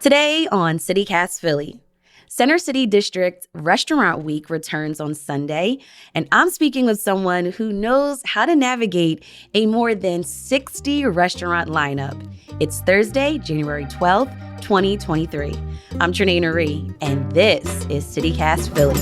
Today on CityCast Philly, Center City District Restaurant Week returns on Sunday, and I'm speaking with someone who knows how to navigate a more than 60 restaurant lineup. It's Thursday, January 12th, 2023. I'm Trenae Nuri, and this is CityCast Philly.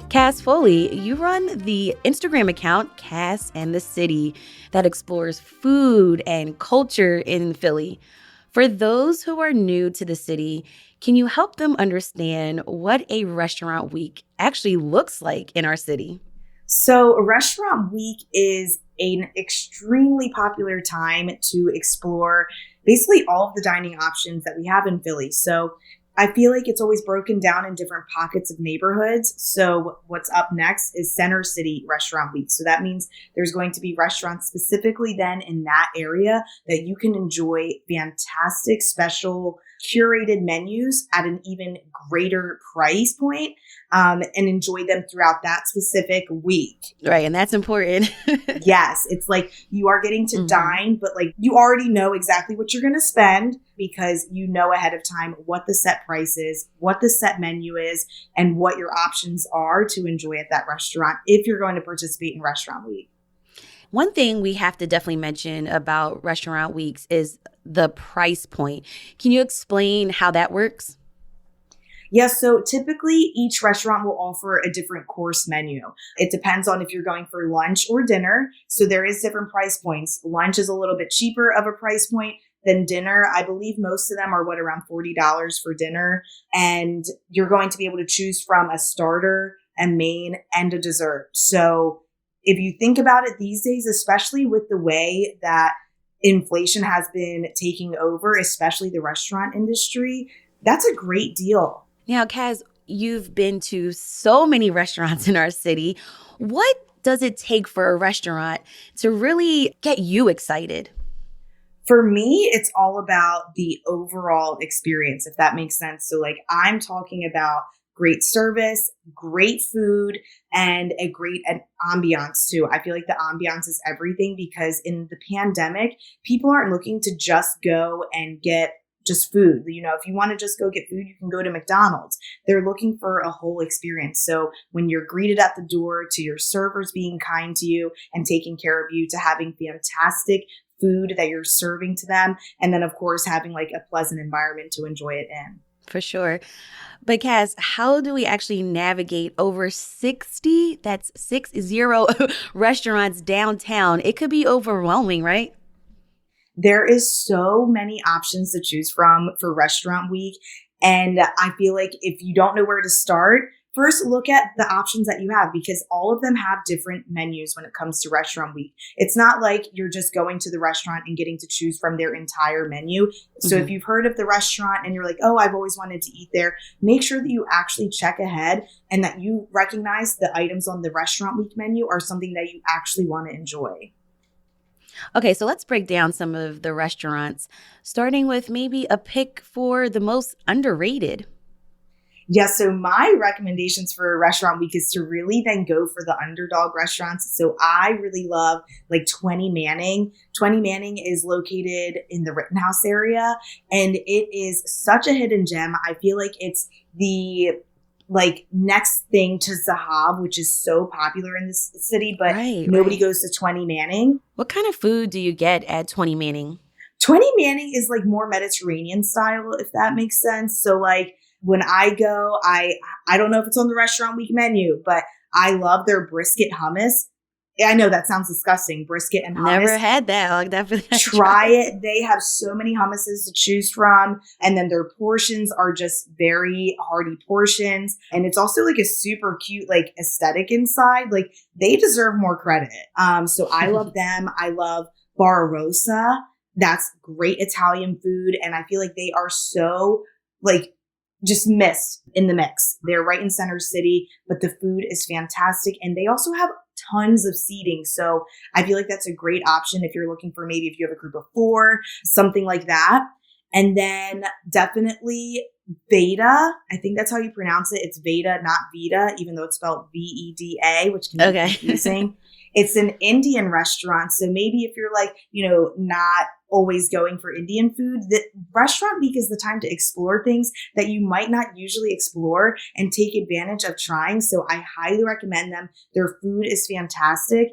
Cass Foley, you run the Instagram account Cass and the City that explores food and culture in Philly. For those who are new to the city, can you help them understand what a restaurant week actually looks like in our city? So Restaurant Week is an extremely popular time to explore basically all of the dining options that we have in Philly. So I feel like it's always broken down in different pockets of neighborhoods. So what's up next is Center City Restaurant Week. So that means there's going to be restaurants specifically then in that area that you can enjoy fantastic, special, curated menus at an even greater price point, and enjoy them throughout that specific week. Right, and that's important. Yes, it's like you are getting to dine, but like you already know exactly what you're going to spend because you know ahead of time what the set price is, what the set menu is, and what your options are to enjoy at that restaurant if you're going to participate in Restaurant Week. One thing we have to definitely mention about restaurant weeks is the price point. Can you explain how that works? Yes, so typically each restaurant will offer a different course menu. It depends on if you're going for lunch or dinner. So there is different price points. Lunch is a little bit cheaper of a price point than dinner. I believe most of them are around $40 for dinner. And you're going to be able to choose from a starter, a main, and a dessert. So if you think about it these days, especially with the way that inflation has been taking over, especially the restaurant industry, that's a great deal. Now, Kaz, you've been to so many restaurants in our city. What does it take for a restaurant to really get you excited? For me, it's all about the overall experience, if that makes sense. So like I'm talking about great service, great food, and a great ambiance too. I feel like the ambiance is everything because in the pandemic, people aren't looking to just go and get just food. You know, if you want to just go get food, you can go to McDonald's. They're looking for a whole experience. So when you're greeted at the door, to your servers being kind to you and taking care of you, to having fantastic food that you're serving to them, and then of course having like a pleasant environment to enjoy it in. For sure. But Cass, how do we actually navigate over 60, that's 60 restaurants downtown? It could be overwhelming, right? There is so many options to choose from for Restaurant Week. And I feel like if you don't know where to start, first look at the options that you have because all of them have different menus when it comes to Restaurant Week. It's not like you're just going to the restaurant and getting to choose from their entire menu. So if you've heard of the restaurant and you're like, oh, I've always wanted to eat there, make sure that you actually check ahead and that you recognize the items on the Restaurant Week menu are something that you actually want to enjoy. Okay, so let's break down some of the restaurants, starting with maybe a pick for the most underrated. Yes, so my recommendations for Restaurant Week is to really then go for the underdog restaurants. So I really love like 20 Manning. 20 Manning is located in the Rittenhouse area, and it is such a hidden gem. I feel like it's the like next thing to Zahab, which is so popular in this city, but nobody goes to 20 Manning. What kind of food do you get at 20 Manning? 20 Manning is like more Mediterranean style, if that makes sense. So like when I go, I don't know if it's on the Restaurant Week menu, but I love their brisket hummus. I know that sounds disgusting. Brisket and hummus. Never had that. I'll definitely try it. They have so many hummuses to choose from. And then their portions are just very hearty portions. And it's also like a super cute, like aesthetic inside. Like they deserve more credit. So I love them. I love Bar Rosa. That's great Italian food. And I feel like they are so like just missed in the mix. They're right in Center City, but the food is fantastic. And they also have tons of seating. So I feel like that's a great option if you're looking for maybe if you have a group of 4, something like that. And then definitely Veda, I think that's how you pronounce it. It's Veda, not Vita, even though it's spelled Veda, which can be confusing. It's an Indian restaurant. So maybe if you're like, not always going for Indian food, the restaurant week is the time to explore things that you might not usually explore and take advantage of trying. So I highly recommend them. Their food is fantastic.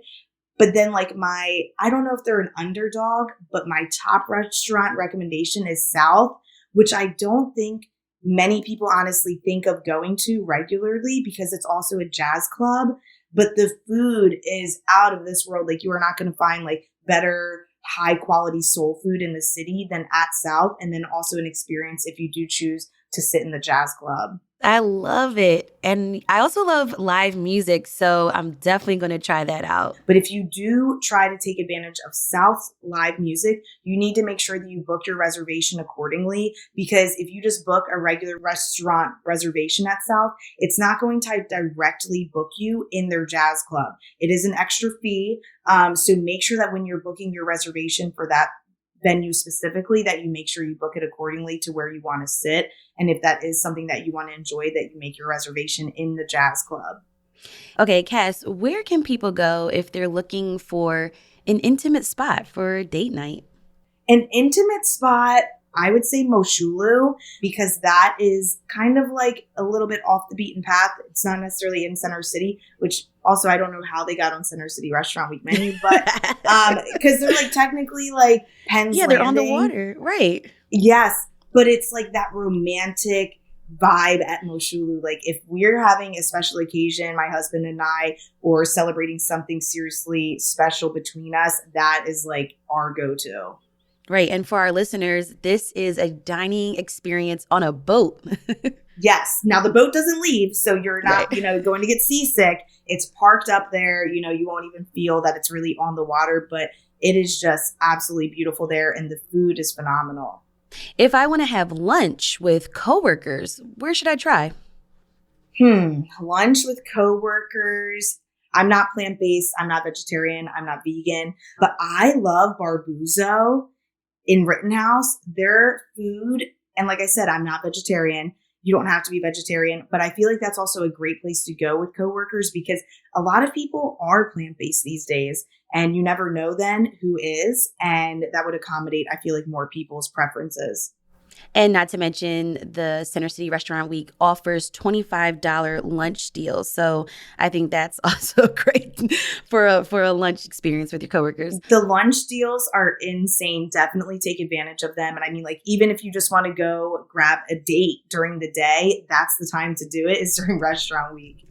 But then I don't know if they're an underdog, but my top restaurant recommendation is South, which I don't think many people honestly think of going to regularly because it's also a jazz club. But the food is out of this world. You are not going to find better high quality soul food in the city than at South. And then also an experience if you do choose to sit in the jazz club. I love it. And I also love live music, so I'm definitely going to try that out. But if you do try to take advantage of South's live music, you need to make sure that you book your reservation accordingly, because if you just book a regular restaurant reservation at South, it's not going to directly book you in their jazz club. It is an extra fee. So make sure that when you're booking your reservation for that venue specifically, that you make sure you book it accordingly to where you want to sit. And if that is something that you want to enjoy, that you make your reservation in the jazz club. Okay, Cass, where can people go if they're looking for an intimate spot for date night? An intimate spot, I would say Moshulu, because that is kind of a little bit off the beaten path. It's not necessarily in Center City, which also I don't know how they got on Center City Restaurant Week menu, but because they're technically Penn's Yeah, they're Landing. on the water, right? Yes, but it's that romantic vibe at Moshulu. If we're having a special occasion, my husband and I, or celebrating something seriously special between us, that is our go-to. Right. And for our listeners, this is a dining experience on a boat. Yes. Now the boat doesn't leave, so you're not, Right. Going to get seasick. It's parked up there. You won't even feel that it's really on the water, but it is just absolutely beautiful there, and the food is phenomenal. If I want to have lunch with coworkers, where should I try? Lunch with coworkers. I'm not plant-based. I'm not vegetarian. I'm not vegan, but I love Barbuzzo in Rittenhouse. Their food, and like I said, I'm not vegetarian. You don't have to be vegetarian, but I feel that's also a great place to go with coworkers, because a lot of people are plant-based these days, and you never know then who is, and that would accommodate, I feel more people's preferences. And not to mention, the Center City Restaurant Week offers $25 lunch deals. So I think that's also great for a lunch experience with your coworkers. The lunch deals are insane. Definitely take advantage of them. And I mean, even if you just want to go grab a date during the day, that's the time to do it, is during Restaurant Week.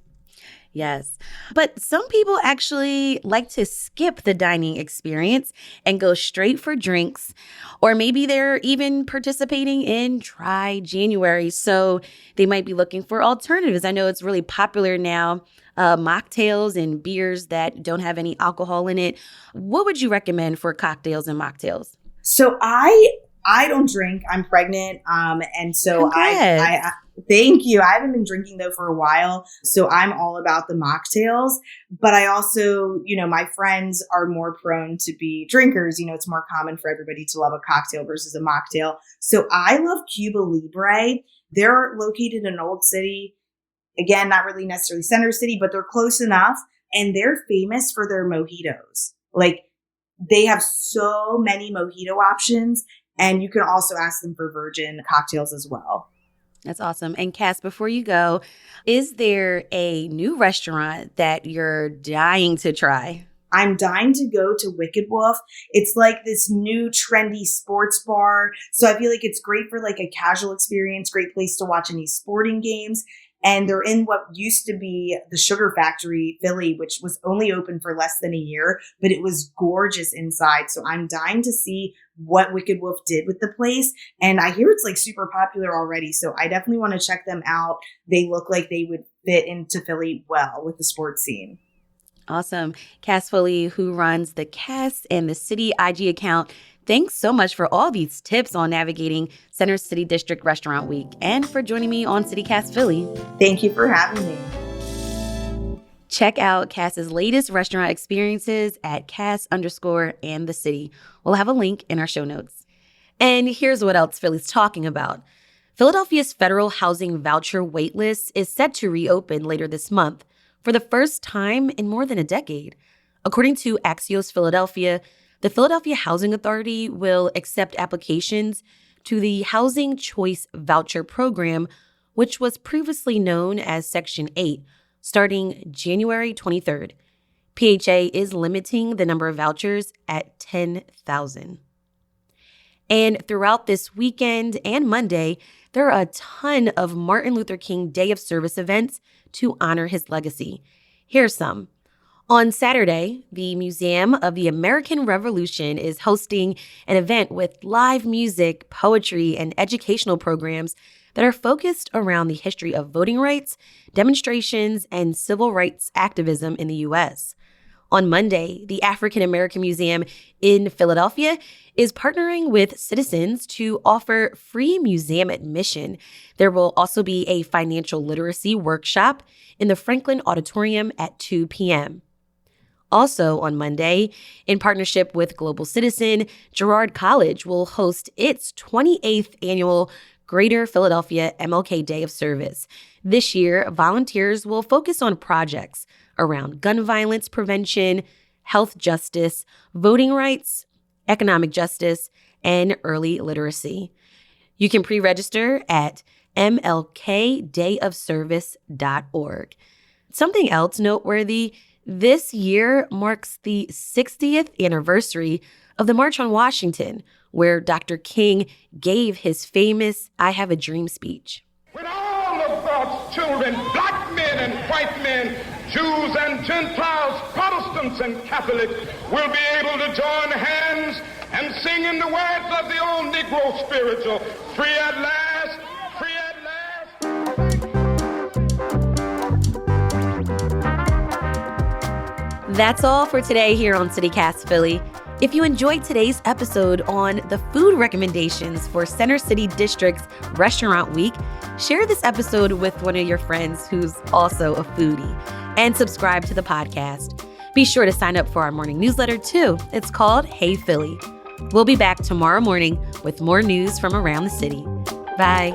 Yes. But some people actually like to skip the dining experience and go straight for drinks, or maybe they're even participating in Dry January. So they might be looking for alternatives. I know it's really popular now, mocktails and beers that don't have any alcohol in it. What would you recommend for cocktails and mocktails? So I don't drink. I'm pregnant. And so Congrats. I thank you. I haven't been drinking though for a while. So I'm all about the mocktails, but I also, my friends are more prone to be drinkers. It's more common for everybody to love a cocktail versus a mocktail. So I love Cuba Libre. They're located in Old City. Again, not really necessarily Center City, but they're close enough. And they're famous for their mojitos. They have so many mojito options. And you can also ask them for virgin cocktails as well. That's awesome. And Cass, before you go, is there a new restaurant that you're dying to try? I'm dying to go to Wicked Wolf. It's this new trendy sports bar. So I feel it's great for a casual experience, great place to watch any sporting games. And they're in what used to be the Sugar Factory, Philly, which was only open for less than a year, but it was gorgeous inside. So I'm dying to see what Wicked Wolf did with the place. And I hear it's super popular already. So I definitely want to check them out. They look like they would fit into Philly well with the sports scene. Awesome. Cass Foley, who runs the Cass and the City IG account, thanks so much for all these tips on navigating Center City District Restaurant Week, and for joining me on CityCast Philly. Thank you for having me. Check out Cass's latest restaurant experiences at Cass_and the City. We'll have a link in our show notes. And here's what else Philly's talking about. Philadelphia's federal housing voucher waitlist is set to reopen later this month for the first time in more than a decade. According to Axios Philadelphia, the Philadelphia Housing Authority will accept applications to the Housing Choice Voucher Program, which was previously known as Section 8, starting January 23rd. PHA is limiting the number of vouchers at 10,000. And throughout this weekend and Monday, there are a ton of Martin Luther King Day of Service events to honor his legacy. Here's some. On Saturday, the Museum of the American Revolution is hosting an event with live music, poetry, and educational programs that are focused around the history of voting rights, demonstrations, and civil rights activism in the U.S. On Monday, the African American Museum in Philadelphia is partnering with citizens to offer free museum admission. There will also be a financial literacy workshop in the Franklin Auditorium at 2 p.m. Also on Monday, in partnership with Global Citizen, Girard College will host its 28th annual Greater Philadelphia MLK Day of Service. This year, volunteers will focus on projects around gun violence prevention, health justice, voting rights, economic justice, and early literacy. You can pre-register at mlkdayofservice.org. Something else noteworthy, this year marks the 60th anniversary of the March on Washington, where Dr. King gave his famous I Have a Dream speech. When all of God's children, black men and white men, Jews and Gentiles, Protestants and Catholics, will be able to join hands and sing in the words of the old Negro spiritual, free at last, free at last. That's all for today here on CityCast Philly. If you enjoyed today's episode on the food recommendations for Center City District's Restaurant Week, share this episode with one of your friends who's also a foodie, and subscribe to the podcast. Be sure to sign up for our morning newsletter too. It's called Hey Philly. We'll be back tomorrow morning with more news from around the city. Bye.